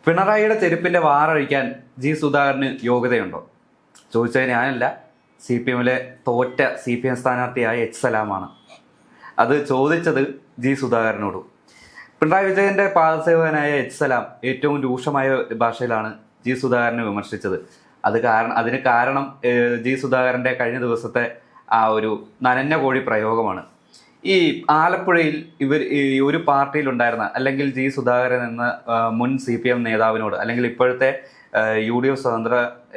പിണറായിയുടെ ചെരുപ്പിന്റെ വാറഴിക്കാൻ ജി സുധാകരന് യോഗ്യതയുണ്ടോ ചോദിച്ചത് ഞാനല്ല, CPM-ലെ തോറ്റ CPM സ്ഥാനാർത്ഥിയായ എച്ച് സലാമാണ്. അത് ചോദിച്ചത് ജി സുധാകരനോടും. പിണറായി വിജയന്റെ പാദസേവകനായ എച്ച് സലാം ഏറ്റവും രൂക്ഷമായ ഭാഷയിലാണ് ജി സുധാകരനെ വിമർശിച്ചത്. അതിന് കാരണം ജി സുധാകരന്റെ കഴിഞ്ഞ ദിവസത്തെ ആ ഒരു നനഞ്ഞ കോഴി പ്രയോഗമാണ്. ഈ ആലപ്പുഴയിൽ ഒരു പാർട്ടിയിലുണ്ടായിരുന്ന അല്ലെങ്കിൽ ജി സുധാകരൻ എന്ന മുൻ CPM നേതാവിനോട് അല്ലെങ്കിൽ ഇപ്പോഴത്തെ UDF സ്വതന്ത്ര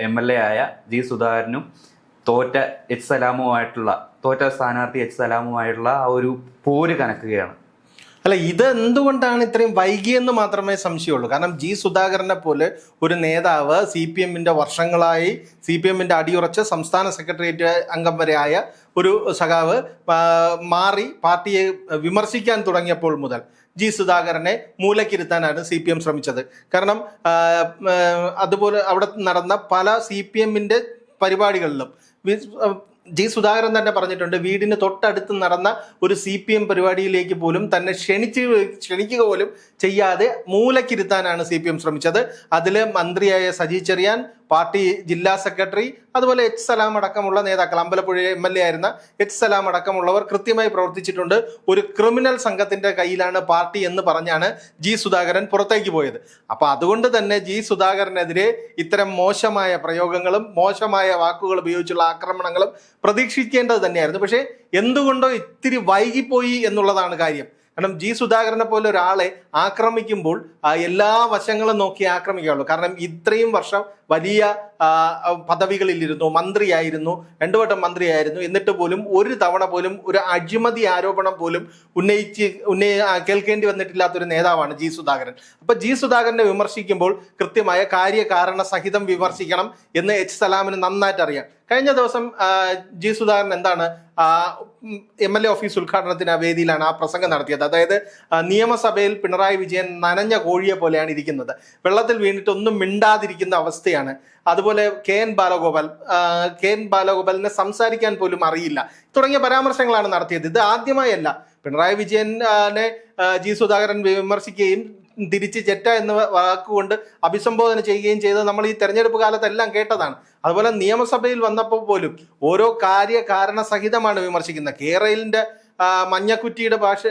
MLA ആയ ജി സുധാകരനും തോറ്റ സ്ഥാനാർത്ഥി എച്ച് സലാമുമായിട്ടുള്ള ആ ഒരു പോര് കനക്കുകയാണ്. അല്ല, ഇതെന്തുകൊണ്ടാണ് ഇത്രയും വൈകിയെന്ന് മാത്രമേ സംശയമുള്ളൂ. കാരണം ജി സുധാകരനെ പോലെ ഒരു നേതാവ് CPM-ന്റെ വർഷങ്ങളായി CPM-ന്റെ അടിയുറച്ച സംസ്ഥാന സെക്രട്ടേറിയറ്റ് അംഗം വരെ ആയ ഒരു സഖാവ് മാറി പാർട്ടിയെ വിമർശിക്കാൻ തുടങ്ങിയപ്പോൾ മുതൽ ജി സുധാകരനെ മൂലക്കിരുത്താനാണ് CPM ശ്രമിച്ചത്. കാരണം അതുപോലെ അവിടെ നടന്ന പല CPM-ന്റെ പരിപാടികളിലും ജി സുധാകരൻ തന്നെ പറഞ്ഞിട്ടുണ്ട്, വീടിന് തൊട്ടടുത്ത് നടന്ന ഒരു CPM പരിപാടിയിലേക്ക് പോലും തന്നെ ക്ഷണിക്കുക പോലും ചെയ്യാതെ മൂലക്കിരുത്താനാണ് CPM ശ്രമിച്ചത്. അതിൽ മന്ത്രിയായ സജി ചെറിയാൻ, പാർട്ടി ജില്ലാ സെക്രട്ടറി, അതുപോലെ എച്ച് സലാം അടക്കമുള്ള നേതാക്കൾ, അമ്പലപ്പുഴ MLA ആയിരുന്ന എച്ച് സലാം അടക്കമുള്ളവർ കൃത്യമായി പ്രവർത്തിച്ചിട്ടുണ്ട്. ഒരു ക്രിമിനൽ സംഘത്തിന്റെ കയ്യിലാണ് പാർട്ടി എന്ന് പറഞ്ഞാണ് ജി സുധാകരൻ പുറത്തേക്ക് പോയത്. അപ്പൊ അതുകൊണ്ട് തന്നെ ജി സുധാകരനെതിരെ ഇത്തരം മോശമായ പ്രയോഗങ്ങളും മോശമായ വാക്കുകൾ ഉപയോഗിച്ചുള്ള ആക്രമണങ്ങളും പ്രതീക്ഷിക്കേണ്ടത് തന്നെയായിരുന്നു. പക്ഷേ എന്തുകൊണ്ടോ ഇത്തിരി വൈകിപ്പോയി എന്നുള്ളതാണ് കാര്യം. കാരണം ജി സുധാകരനെ പോലെ ഒരാളെ ആക്രമിക്കുമ്പോൾ എല്ലാ വശങ്ങളും നോക്കി ആക്രമിക്കുകയുള്ളൂ. കാരണം ഇത്രയും വർഷം വലിയ പദവികളിലിരുന്നു, മന്ത്രിയായിരുന്നു, 2 വട്ടം മന്ത്രിയായിരുന്നു. എന്നിട്ട് പോലും ഒരു തവണ പോലും ഒരു അഴിമതി ആരോപണം പോലും കേൾക്കേണ്ടി വന്നിട്ടില്ലാത്തൊരു നേതാവാണ് ജി സുധാകരൻ. അപ്പൊ ജി സുധാകരനെ വിമർശിക്കുമ്പോൾ കൃത്യമായ കാര്യകാരണ സഹിതം വിമർശിക്കണം എന്ന് എച്ച് സലാമിന് നന്നായിട്ട് അറിയാം. കഴിഞ്ഞ ദിവസം ജി സുധാകരൻ എന്താണ് MLA ഓഫീസ് ഉദ്ഘാടനത്തിന് വേദിയിലാണ് ആ പ്രസംഗം നടത്തിയത്. അതായത് നിയമസഭയിൽ പിണറായി വിജയൻ നനഞ്ഞ കോഴിയെ പോലെയാണ് ഇരിക്കുന്നത്, വെള്ളത്തിൽ വീണിട്ട് ഒന്നും മിണ്ടാതിരിക്കുന്ന അവസ്ഥയാണ്. അതുപോലെ KN ബാലഗോപാലിനെ സംസാരിക്കാൻ പോലും അറിയില്ല തുടങ്ങിയ പരാമർശങ്ങളാണ് നടത്തിയത്. ഇത് ആദ്യമായല്ല. പിണറായി വിജയനെ ജി സുധാകരൻ വിമർശിക്കുകയും തിരിച്ച് ചെറ്റ എന്ന വാക്കുകൊണ്ട് അഭിസംബോധന ചെയ്യുകയും ചെയ്തത് നമ്മൾ ഈ തെരഞ്ഞെടുപ്പ് കാലത്തെല്ലാം കേട്ടതാണ്. അതുപോലെ നിയമസഭയിൽ വന്നപ്പോൾ പോലും ഓരോ കാര്യകാരണ സഹിതമാണ് വിമർശിക്കുന്നത്. കേരളിന്റെ മഞ്ഞക്കുറ്റിയുടെ ഭാഷ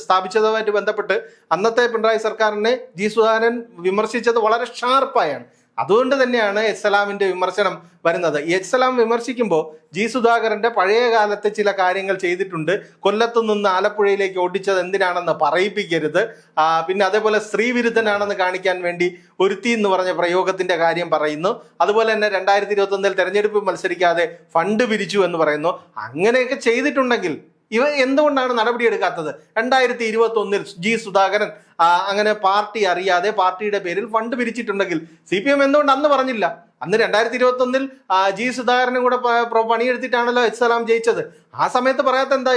സ്ഥാപിച്ചതുമായിട്ട് ബന്ധപ്പെട്ട് അന്നത്തെ പിണറായി സർക്കാരിനെ ജി സുധാകരൻ വിമർശിച്ചത് വളരെ ഷാർപ്പായാണ്. അതുകൊണ്ട് തന്നെയാണ് എച്ച് സലാമിന്റെ വിമർശനം വരുന്നത്. എച്ച് സലാം വിമർശിക്കുമ്പോൾ ജി സുധാകരന്റെ പഴയ കാലത്തെ ചില കാര്യങ്ങൾ ചെയ്തിട്ടുണ്ട്. കൊല്ലത്തു നിന്ന് ആലപ്പുഴയിലേക്ക് ഓടിച്ചത് എന്തിനാണെന്ന് പറയിപ്പിക്കരുത്. പിന്നെ അതേപോലെ സ്ത്രീവിരുദ്ധനാണെന്ന് കാണിക്കാൻ വേണ്ടി ഒരുത്തി എന്ന് പറഞ്ഞ പ്രയോഗത്തിന്റെ കാര്യം പറയുന്നു. അതുപോലെ തന്നെ 2021 തെരഞ്ഞെടുപ്പ് മത്സരിക്കാതെ ഫണ്ട് പിരിച്ചു എന്ന് പറയുന്നു. അങ്ങനെയൊക്കെ ചെയ്തിട്ടുണ്ടെങ്കിൽ ഇവ എന്തുകൊണ്ടാണ് നടപടിയെടുക്കാത്തത്? 2021 ജി സുധാകരൻ അങ്ങനെ പാർട്ടി അറിയാതെ പാർട്ടിയുടെ പേരിൽ ഫണ്ട് പിരിച്ചിട്ടുണ്ടെങ്കിൽ CPM എന്തുകൊണ്ട് അന്ന് പറഞ്ഞില്ല? അന്ന് 2021 ജി സുധാകരനും കൂടെ പണിയെടുത്തിട്ടാണല്ലോ എച്ച് സലാം ജയിച്ചത്. ആ സമയത്ത് പറയാത്ത എന്താ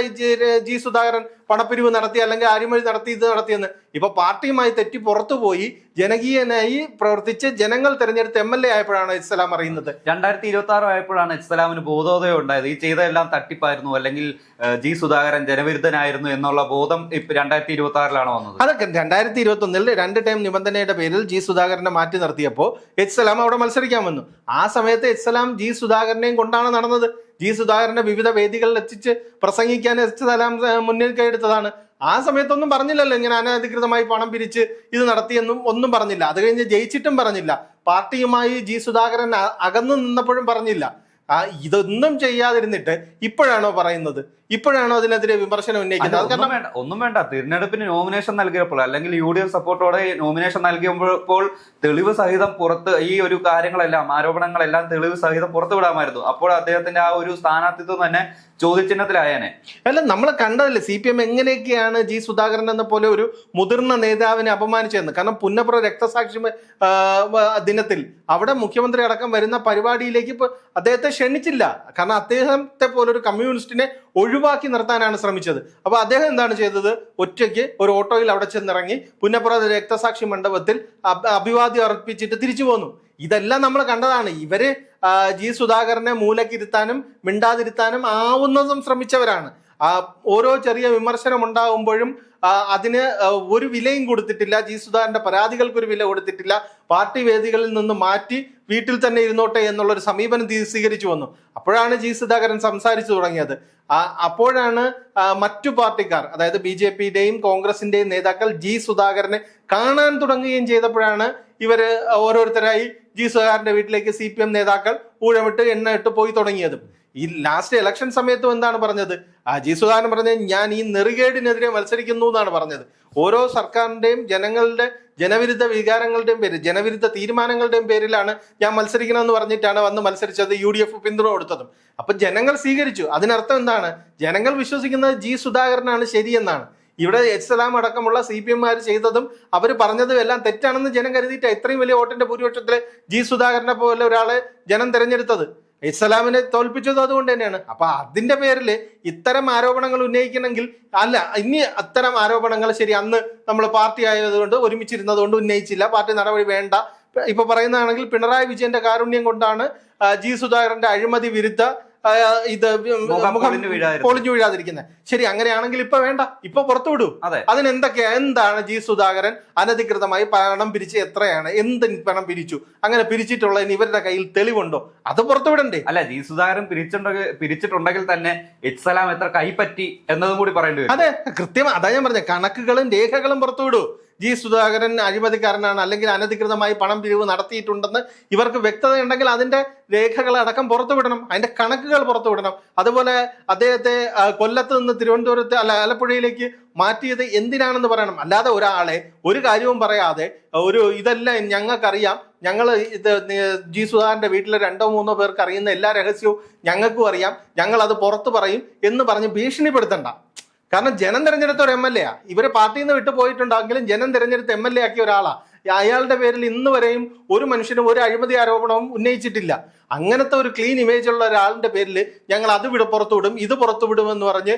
ജി സുധാകരൻ പണപ്പിരിവ് നടത്തി അല്ലെങ്കിൽ അഴിമതി നടത്തി ഇത് നടത്തിയെന്ന്? ഇപ്പൊ പാർട്ടിയുമായി തെറ്റി പുറത്തുപോയി ജനകീയനായി പ്രവർത്തിച്ച് ജനങ്ങൾ തെരഞ്ഞെടുത്ത് MLA ആയപ്പോഴാണ് എച്ച് സലാം അറിയുന്നത്. 2026 ആയപ്പോഴാണ് എച്ച് സലാമിന് ബോധോദയം ഉണ്ടായത്. ഈ ചെയ്തതെല്ലാം തട്ടിപ്പായിരുന്നു അല്ലെങ്കിൽ ജി സുധാകരൻ ജനവിരുദ്ധനായിരുന്നു എന്നുള്ള ബോധം ഇപ്പൊ 2026 വന്നത്. അതൊക്കെ 2021 2 ടൈം നിബന്ധനയുടെ പേരിൽ ജി സുധാകരനെ മാറ്റി നിർത്തിയപ്പോൾ എച്ച് സലാം അവിടെ മത്സരിക്കാൻ വന്നു. ആ സമയത്ത് എച്ച് സലാം ജി സുധാകരനെയും കൊണ്ടാണ് നടന്നത്. ജി സുധാകരനെ വിവിധ വേദികളിൽ എത്തിച്ച് പ്രസംഗിക്കാൻ എച്ച് സലാം മുന്നിൽ കൈയെടുത്തതാണ്. ആ സമയത്തൊന്നും പറഞ്ഞില്ലല്ലോ ഇങ്ങനെ അനധികൃതമായി പണം പിരിച്ച് ഇത് നടത്തിയെന്നും ഒന്നും പറഞ്ഞില്ല. അത് കഴിഞ്ഞ് ജയിച്ചിട്ടും പറഞ്ഞില്ല. പാർട്ടിയുമായി ജി സുധാകരൻ അകന്നു നിന്നപ്പോഴും പറഞ്ഞില്ല. ഇതൊന്നും ചെയ്യാതിരുന്നിട്ട് ഇപ്പോഴാണോ പറയുന്നത്? ഇപ്പോഴാണോ അതിനെതിരെ വിമർശനം ഉന്നയിക്കുന്നത്? ഒന്നും വേണ്ട. തിരഞ്ഞെടുപ്പിന് നോമിനേഷൻ നൽകിയപ്പോൾ അല്ലെങ്കിൽ UDF സപ്പോർട്ടോടെ നോമിനേഷൻ നൽകിയപ്പോൾ തെളിവ് സഹിതം പുറത്ത് ഈ ഒരു കാര്യങ്ങളെല്ലാം ആരോപണങ്ങളെല്ലാം തെളിവ് സഹിതം പുറത്തു വിടാമായിരുന്നു. അപ്പോൾ അദ്ദേഹത്തിന്റെ ആ ഒരു സ്ഥാനാർത്ഥിത്വം തന്നെ ചോദ്യചിഹ്നത്തിലായേനെ. അല്ല, നമ്മൾ കണ്ടതല്ലേ CPM എങ്ങനെയൊക്കെയാണ് ജി സുധാകരൻ എന്ന പോലെ ഒരു മുതിർന്ന നേതാവിനെ അപമാനിച്ചതെന്ന്. കാരണം പുന്നപ്ര രക്തസാക്ഷി ദിനത്തിൽ അവിടെ മുഖ്യമന്ത്രി അടക്കം വരുന്ന പരിപാടിയിലേക്ക് അദ്ദേഹത്തെ ക്ഷണിച്ചില്ല. കാരണം അദ്ദേഹത്തെ പോലൊരു കമ്മ്യൂണിസ്റ്റിനെ ഒഴിവാക്കി നിർത്താനാണ് ശ്രമിച്ചത്. അപ്പൊ അദ്ദേഹം എന്താണ് ചെയ്തത്? ഒറ്റയ്ക്ക് ഒരു ഓട്ടോയിൽ അവിടെ ചെന്നിറങ്ങി പുന്നപ്ര രക്തസാക്ഷി മണ്ഡപത്തിൽ അഭിവാദ്യം അർപ്പിച്ചിട്ട് തിരിച്ചു പോന്നു. ഇതെല്ലാം നമ്മൾ കണ്ടതാണ്. ഇവര് ജി സുധാകരനെ മൂലക്കിരുത്താനും മിണ്ടാതിരുത്താനും ആവുന്നതും ശ്രമിച്ചവരാണ്. ഓരോ ചെറിയ വിമർശനം ഉണ്ടാകുമ്പോഴും അതിന് ഒരു വിലയും കൊടുത്തിട്ടില്ല. ജി സുധാകരന്റെ പരാതികൾക്ക് ഒരു വില കൊടുത്തിട്ടില്ല. പാർട്ടി വേദികളിൽ നിന്ന് മാറ്റി വീട്ടിൽ തന്നെ ഇരുന്നോട്ടെ എന്നുള്ളൊരു സമീപനം സ്വീകരിച്ചു വന്നു. അപ്പോഴാണ് ജി സുധാകരൻ സംസാരിച്ചു തുടങ്ങിയത്. അപ്പോഴാണ് മറ്റു പാർട്ടിക്കാർ, അതായത് BJP-യുടെയും കോൺഗ്രസിന്റെയും നേതാക്കൾ ജി സുധാകരനെ കാണാൻ തുടങ്ങുകയും ചെയ്തപ്പോഴാണ് ഇവര് ഓരോരുത്തരായി ജി സുധാകരന്റെ വീട്ടിലേക്ക് CPM നേതാക്കൾ ഊഴമിട്ട് എണ്ണയിട്ട് പോയി തുടങ്ങിയതും. ഈ ലാസ്റ്റ് ഇലക്ഷൻ സമയത്തും എന്താണ് പറഞ്ഞത്? ജി സുധാകരൻ പറഞ്ഞത് ഞാൻ ഈ നെറുകേടിനെതിരെ മത്സരിക്കുന്നു എന്നാണ് പറഞ്ഞത്. ഓരോ സർക്കാരിന്റെയും ജനങ്ങളുടെ ജനവിരുദ്ധ വികാരങ്ങളുടെയും പേരിൽ, ജനവിരുദ്ധ തീരുമാനങ്ങളുടെയും പേരിലാണ് ഞാൻ മത്സരിക്കണമെന്ന് പറഞ്ഞിട്ടാണ് വന്ന് മത്സരിച്ചത്. UDF പിന്തുണ കൊടുത്തതും. അപ്പൊ ജനങ്ങൾ സ്വീകരിച്ചു. അതിനർത്ഥം എന്താണ്? ജനങ്ങൾ വിശ്വസിക്കുന്നത് ജി സുധാകരനാണ് ശരിയെന്നാണ്. ഇവിടെ സലാം അടക്കമുള്ള CPM-മാർ ചെയ്തതും അവർ പറഞ്ഞതും എല്ലാം തെറ്റാണെന്ന് ജനം കരുതിയിട്ടാണ് ഇത്രയും വലിയ വോട്ടിന്റെ ഭൂരിപക്ഷത്തില് ജി സുധാകരനെ പോലെ ഒരാളെ ജനം തെരഞ്ഞെടുത്തത്. സലാമിനെ തോൽപ്പിച്ചത് അതുകൊണ്ട് തന്നെയാണ്. അപ്പൊ അതിന്റെ പേരിൽ ഇത്തരം ആരോപണങ്ങൾ ഉന്നയിക്കണമെങ്കിൽ അല്ല, ഇനി അത്തരം ആരോപണങ്ങൾ ശരി അന്ന് നമ്മൾ പാർട്ടി ആയതുകൊണ്ട് ഒരുമിച്ചിരുന്നത് കൊണ്ട് ഉന്നയിച്ചില്ല, പാർട്ടി നടപടി വേണ്ട. ഇപ്പൊ പറയുന്നതാണെങ്കിൽ പിണറായി വിജയന്റെ കാരുണ്യം കൊണ്ടാണ് ജി സുധാകരന്റെ അഴിമതി വിരുദ്ധ ഇത് പൊളിഞ്ഞു വീഴാതിരിക്കുന്നത്. ശരി, അങ്ങനെയാണെങ്കിൽ ഇപ്പൊ വേണ്ട, ഇപ്പൊ പുറത്തുവിടൂ. എന്താണ് ജി സുധാകരൻ അനധികൃതമായി പണം പിരിച്ച് എത്രയാണ്, എന്ത് പണം പിരിച്ചു, അങ്ങനെ പിരിച്ചിട്ടുള്ളതിന് ഇവരുടെ കയ്യിൽ തെളിവുണ്ടോ? അത് പുറത്തുവിടണ്ടേ? അല്ല, ജി സുധാകരൻ പിരിച്ചിട്ടുണ്ടെങ്കിൽ തന്നെ സലാം എത്ര കൈപ്പറ്റി എന്നതും കൂടി പറയേണ്ടി വരും. അതെ, കൃത്യം. അതാ ഞാൻ പറഞ്ഞത്, കണക്കുകളും രേഖകളും പുറത്തുവിടൂ. ജി സുധാകരൻ അഴിമതിക്കാരനാണ് അല്ലെങ്കിൽ അനധികൃതമായി പണം പിരിവ് നടത്തിയിട്ടുണ്ടെന്ന് ഇവർക്ക് വ്യക്തതയുണ്ടെങ്കിൽ അതിന്റെ രേഖകളടക്കം പുറത്തുവിടണം, അതിന്റെ കണക്കുകൾ പുറത്തുവിടണം. അതുപോലെ അദ്ദേഹത്തെ കൊല്ലത്ത് നിന്ന് തിരുവനന്തപുരത്ത് ആലപ്പുഴയിലേക്ക് മാറ്റിയത് എന്തിനാണെന്ന് പറയണം. അല്ലാതെ ഒരാളെ ഒരു കാര്യവും പറയാതെ ഇതെല്ലാം ഞങ്ങൾക്കറിയാം, ഞങ്ങൾ ഇത് ജി സുധാകരന്റെ വീട്ടിലെ 2-3 പേർക്ക് അറിയുന്ന എല്ലാ രഹസ്യവും ഞങ്ങൾക്കും അറിയാം, ഞങ്ങൾ അത് പുറത്തു പറയും എന്ന് പറഞ്ഞ് ഭീഷണിപ്പെടുത്തണ്ട. കാരണം ജനം തെരഞ്ഞെടുത്ത ഒരു MLA ഇവരെ പാർട്ടിയിൽ നിന്ന് വിട്ടു പോയിട്ടുണ്ടെങ്കിലും ജനം തെരഞ്ഞെടുത്ത MLA ആക്കിയ ഒരാളാ. അയാളുടെ പേരിൽ ഇന്ന് വരെയും ഒരു മനുഷ്യനും ഒരു അഴിമതി ആരോപണവും ഉന്നയിച്ചിട്ടില്ല. അങ്ങനത്തെ ഒരു ക്ലീൻ ഇമേജ് ഉള്ള ഒരാളുടെ പേരിൽ ഞങ്ങൾ അത് പുറത്തുവിടും ഇത് പുറത്തുവിടുമെന്ന് പറഞ്ഞ്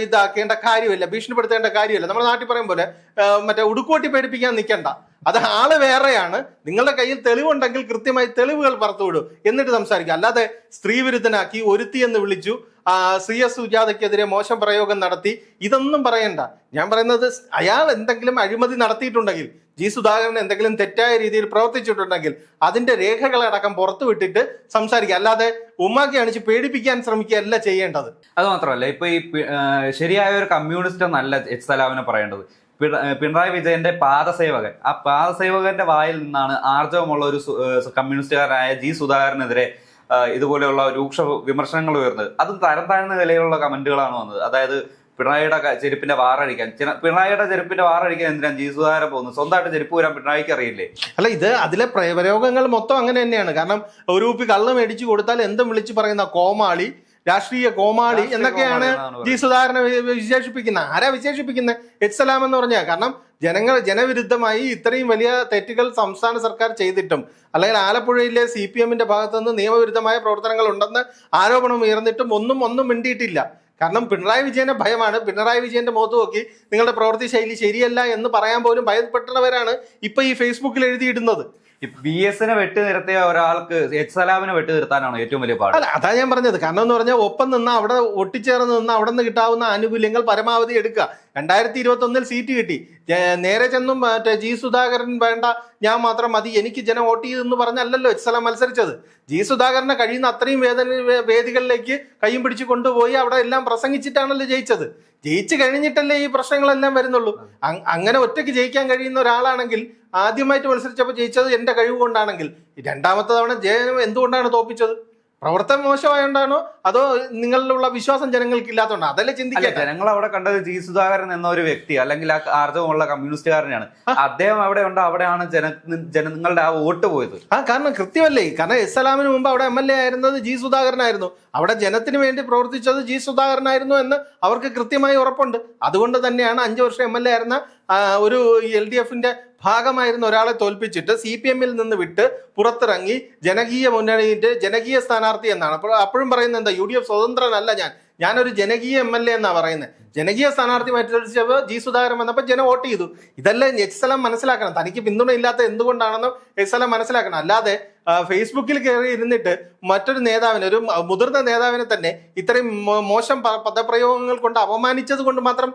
ഇതാക്കേണ്ട കാര്യമില്ല, ഭീഷണിപ്പെടുത്തേണ്ട കാര്യമില്ല. നമ്മുടെ നാട്ടിൽ പറയും പോലെ മറ്റേ ഉടുക്കോട്ടി പേടിപ്പിക്കാൻ നിൽക്കണ്ട. അത് ആള് വേറെയാണ്. നിങ്ങളുടെ കയ്യിൽ തെളിവുണ്ടെങ്കിൽ കൃത്യമായി തെളിവുകൾ പുറത്തുവിടും, എന്നിട്ട് സംസാരിക്കുക. അല്ലാതെ സ്ത്രീ വിരുദ്ധനാക്കി, ഒരുത്തി എന്ന് വിളിച്ചു, CS സുജാതയ്ക്കെതിരെ മോശം പ്രയോഗം നടത്തി, ഇതൊന്നും പറയണ്ട. ഞാൻ പറയുന്നത് അയാൾ എന്തെങ്കിലും അഴിമതി നടത്തിയിട്ടുണ്ടെങ്കിൽ, ജി സുധാകരൻ എന്തെങ്കിലും തെറ്റായ രീതിയിൽ പ്രവർത്തിച്ചിട്ടുണ്ടെങ്കിൽ അതിന്റെ രേഖകളടക്കം പുറത്തുവിട്ടിട്ട് സംസാരിക്കുക. അല്ലാതെ ഉമ്മാക്കി അണിച്ച് പേടിപ്പിക്കാൻ ശ്രമിക്കുകയല്ല ചെയ്യേണ്ടത്. അത് മാത്രമല്ല, ഇപ്പൊ ഈ ശരിയായ ഒരു കമ്മ്യൂണിസ്റ്റ് എന്നല്ല സലാമിനെ പറയേണ്ടത്. പിണറായി വിജയന്റെ പാദസേവകൻ, ആ പാദസേവകന്റെ വായിൽ നിന്നാണ് ആർജവമുള്ള ഒരു കമ്മ്യൂണിസ്റ്റുകാരനായ ജി സുധാകരനെതിരെ ഇതുപോലെയുള്ള രൂക്ഷ വിമർശനങ്ങൾ ഉയർന്നത്. അതും തരം താഴ്ന്ന നിലയിലുള്ള കമന്റുകളാണ് വന്നത്. അതായത് പിണറായിയുടെ ചെരുപ്പിന്റെ വാറഴിക്കാൻ, പിണറായിയുടെ ചെരുപ്പിന്റെ വാറഴിക്കാൻ എന്തിനാണ് ജി സുധാകരൻ പോകുന്നത്? സ്വന്തമായിട്ട് ചെരുപ്പ് വരാൻ പിണറായിക്ക് അറിയില്ലേ? അല്ല, ഇത് അതിലെ പ്രയോഗങ്ങൾ മൊത്തം അങ്ങനെ തന്നെയാണ്. കാരണം ഒരു കുപ്പി കള്ള് മേടിച്ചു കൊടുത്താൽ എന്തും വിളിച്ചു പറയുന്ന കോമാളി, രാഷ്ട്രീയ കോമാളി എന്നൊക്കെയാണ് ജി സുധാകരനെ വിശേഷിപ്പിക്കുന്നത്. ആരാ വിശേഷിപ്പിക്കുന്നത്? സലാം എന്ന് പറഞ്ഞാൽ. കാരണം ജനവിരുദ്ധമായി ഇത്രയും വലിയ തെറ്റുകൾ സംസ്ഥാന സർക്കാർ ചെയ്തിട്ടും, അല്ലെങ്കിൽ ആലപ്പുഴയിലെ CPM-ന്റെ ഭാഗത്തു നിന്ന് നിയമവിരുദ്ധമായ പ്രവർത്തനങ്ങൾ ഉണ്ടെന്ന് ആരോപണം ഉയർന്നിട്ടും ഒന്നും മിണ്ടിയിട്ടില്ല. കാരണം പിണറായി വിജയനെ ഭയമാണ്. പിണറായി വിജയന്റെ മുഖത്ത് നോക്കി നിങ്ങളുടെ പ്രവൃത്തി ശൈലി ശരിയല്ല എന്ന് പറയാൻ പോലും ഭയപ്പെട്ടവരാണ് ഇപ്പൊ ഈ ഫേസ്ബുക്കിൽ എഴുതിയിടുന്നത്. BS-നെ വെട്ടി നിർത്തിയ ഒരാൾക്ക് സലാമിനെ വെട്ടി നിർത്താനാണ് ഏറ്റവും വലിയ പാട്. അല്ല, അതാ ഞാൻ പറഞ്ഞത്. കാരണം എന്ന് പറഞ്ഞാൽ ഒപ്പം നിന്ന് അവിടെ ഒട്ടിച്ചേർന്ന് നിന്ന് അവിടെ നിന്ന് കിട്ടാവുന്ന ആനുകൂല്യങ്ങൾ പരമാവധി എടുക്കുക. 2021 സീറ്റ് കിട്ടി, നേരെ ചെന്നും മറ്റേ ജി സുധാകരൻ വേണ്ട, ഞാൻ മാത്രം മതി, എനിക്ക് ജനം വോട്ട് ചെയ്തെന്ന് പറഞ്ഞല്ലല്ലോ സലാം മത്സരിച്ചത്. ജി സുധാകരനെ കഴിയുന്ന അത്രയും വേദികളിലേക്ക് കയ്യും പിടിച്ചു കൊണ്ടുപോയി അവിടെ എല്ലാം പ്രസംഗിച്ചിട്ടാണല്ലോ ജയിച്ചത്. ജയിച്ചു കഴിഞ്ഞിട്ടല്ലേ ഈ പ്രശ്നങ്ങളെല്ലാം വരുന്നുള്ളൂ. അങ്ങനെ ഒറ്റയ്ക്ക് ജയിക്കാൻ കഴിയുന്ന ഒരാളാണെങ്കിൽ, ആദ്യമായിട്ട് മത്സരിച്ചപ്പോൾ ജയിച്ചത് എന്റെ കഴിവ് കൊണ്ടാണെങ്കിൽ, രണ്ടാമത്തെ തവണ ജയനം എന്തുകൊണ്ടാണ് തോപ്പിച്ചത്? പ്രവർത്തനം മോശമായോണ്ടാണോ അതോ നിങ്ങളിലുള്ള വിശ്വാസം ജനങ്ങൾക്ക് ഇല്ലാത്തതുകൊണ്ടോ? അതല്ലേ ചിന്തിക്കുക. ജനങ്ങൾ അവിടെ കണ്ടത് ജി സുധാകരൻ എന്ന ഒരു വ്യക്തി അല്ലെങ്കിൽ ആ ആർജവമുള്ള കമ്മ്യൂണിസ്റ്റുകാരനാണ്. അദ്ദേഹം അവിടെ ഉണ്ട്, അവിടെയാണ് ജനങ്ങളുടെ ആ വോട്ട് പോയത്. കാരണം കൃത്യമല്ലേ. കാരണം സലാമിന് മുമ്പ് അവിടെ MLA ആയിരുന്നത് ജി സുധാകരനായിരുന്നു. അവിടെ ജനത്തിന് വേണ്ടി പ്രവർത്തിച്ചത് ജി സുധാകരനായിരുന്നു എന്ന് അവർക്ക് കൃത്യമായി ഉറപ്പുണ്ട്. അതുകൊണ്ട് തന്നെയാണ് 5 വർഷം MLA ആയിരുന്ന ഒരു LDF-ന്റെ ഭാഗമായിരുന്ന ഒരാളെ തോൽപ്പിച്ചിട്ട് CPM-ൽ നിന്ന് വിട്ട് പുറത്തിറങ്ങി ജനകീയ മുന്നണിയുടെ ജനകീയ സ്ഥാനാർത്ഥി എന്നാണ്. അപ്പോഴും പറയുന്നത് എന്താ? UDF സ്വതന്ത്രനല്ല, ഞാനൊരു ജനകീയ MLA എന്നാ പറയുന്നത്. ജനകീയ സ്ഥാനാർത്ഥി മത്സരിച്ചപ്പോൾ ജി സുധാകരൻ വന്നപ്പോൾ ജനം വോട്ട് ചെയ്തു. ഇതെല്ലാം സലാം മനസ്സിലാക്കണം. തനിക്ക് പിന്തുണ ഇല്ലാത്ത എന്തുകൊണ്ടാണെന്നും സലാം മനസ്സിലാക്കണം. അല്ലാതെ ഫേസ്ബുക്കിൽ കയറി ഇരുന്നിട്ട് മറ്റൊരു നേതാവിനെ, ഒരു മുതിർന്ന നേതാവിനെ തന്നെ ഇത്രയും മോശം പദപ്രയോഗങ്ങൾ കൊണ്ട് അപമാനിച്ചത് കൊണ്ട് മാത്രം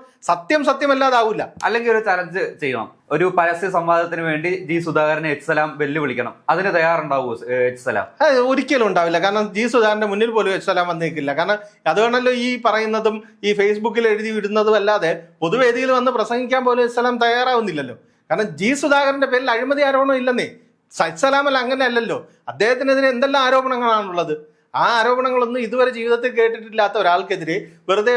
സത്യമല്ലാതാവൂല. അല്ലെങ്കിൽ ഒരു ചലഞ്ച് ചെയ്യണം, ഒരു പരസ്യ സംവാദത്തിന് വേണ്ടി ജി സുധാകരനെ എച്ച് സലാം വെല്ലുവിളിക്കണം. അതിന് തയ്യാറുണ്ടാവൂ എച്ച് സലാം? ഒരിക്കലും ഉണ്ടാവില്ല. കാരണം ജി സുധാകരന്റെ മുന്നിൽ പോലും എച്ച് സലാം വന്നേക്കില്ല. കാരണം അതുകൊണ്ടല്ലോ ഈ പറയുന്നതും ഈ ഫേസ്ബുക്കിൽ എഴുതി വിടുന്നതും അല്ലാതെ പൊതുവേദിയിൽ വന്ന് പ്രസംഗിക്കാൻ പോലും എച്ച് സലാം തയ്യാറാവുന്നില്ലല്ലോ. കാരണം ജി സുധാകരന്റെ പേരിൽ അഴിമതി ആരോപണം ഇല്ലെന്നേ. എച്ച് സലാമല്ല, അങ്ങനെ അല്ലല്ലോ. അദ്ദേഹത്തിനെതിരെ എന്തെല്ലാം ആരോപണങ്ങളാണുള്ളത്. ആ ആരോപണങ്ങളൊന്നും ഇതുവരെ ജീവിതത്തിൽ കേട്ടിട്ടില്ലാത്ത ഒരാൾക്കെതിരെ വെറുതെ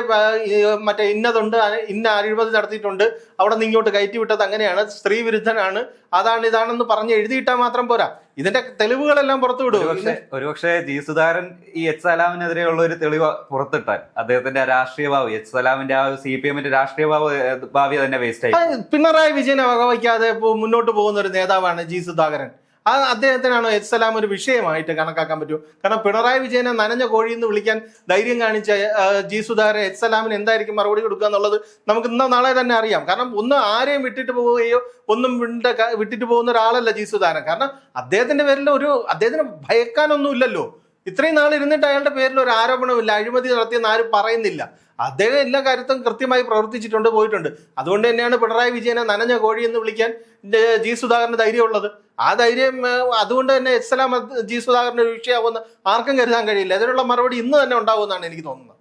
മറ്റേ ഇന്നതുണ്ട്, ഇന്ന അഴിമതി നടത്തിയിട്ടുണ്ട്, അവിടെ നിന്ന് ഇങ്ങോട്ട് കയറ്റി വിട്ടത് അങ്ങനെയാണ്, സ്ത്രീ വിരുദ്ധനാണ്, അതാണ് ഇതാണെന്ന് പറഞ്ഞ് എഴുതിയിട്ടാൽ മാത്രം പോരാ, ഇതിന്റെ തെളിവുകളെല്ലാം പുറത്തു വിടും. ഒരുപക്ഷെ ജി സുധാകരൻ ഈ എച്ച് സലാമിനെതിരെയുള്ള ഒരു തെളിവ് പുറത്തിട്ടാൽ അദ്ദേഹത്തിന്റെ രാഷ്ട്രീയ ഭാവി, എച്ച് സലാമിന്റെ ആ CPM രാഷ്ട്രീയ ഭാവി തന്നെ വേസ്റ്റ് ആയി. പിണറായി വിജയനെ വകവയ്ക്കാതെ മുന്നോട്ട് പോകുന്ന ഒരു നേതാവാണ് ജി സുധാകരൻ. അദ്ദേഹത്തിനാണോ എച്ച് സലാം ഒരു വിഷയമായിട്ട് കണക്കാക്കാൻ പറ്റൂ? കാരണം പിണറായി വിജയനെ നനഞ്ഞ കോഴി എന്ന് വിളിക്കാൻ ധൈര്യം കാണിച്ച ജി സുധാകരൻ എച്ച് സലാമിന് എന്തായിരിക്കും മറുപടി കൊടുക്കുക എന്നുള്ളത് നമുക്ക് ഇന്നോ നാളെ തന്നെ അറിയാം. കാരണം ഒന്നും ആരെയും വിട്ടിട്ട് പോവുകയോ ഒന്നും വിട്ടിട്ട് പോകുന്ന ഒരാളല്ല ജി സുധാകരൻ. കാരണം അദ്ദേഹത്തിന്റെ പേരിൽ അദ്ദേഹത്തിന് ഭയക്കാനൊന്നും ഇല്ലല്ലോ. ഇത്രയും നാൾ ഇരുന്നിട്ട് അയാളുടെ പേരിൽ ഒരു ആരോപണമില്ല, അഴിമതി നടത്തിയെന്ന് ആരും പറയുന്നില്ല. അദ്ദേഹം എല്ലാ കാര്യത്തും കൃത്യമായി പ്രവർത്തിച്ചിട്ടുണ്ട്, പോയിട്ടുണ്ട്. അതുകൊണ്ട് തന്നെയാണ് പിണറായി വിജയനെ നനഞ്ഞ കോഴി എന്ന് വിളിക്കാൻ ജി സുധാകരന് ധൈര്യമുള്ളത്. ആ ധൈര്യം അതുകൊണ്ട് തന്നെ എച്ച് സലാം ജി സുധാകരന്റെ വിഷയമാവുമെന്ന് ആർക്കും കരുതാൻ കഴിയില്ല. അതിനുള്ള മറുപടി ഇന്ന് തന്നെ ഉണ്ടാവുമെന്നാണ് എനിക്ക് തോന്നുന്നത്.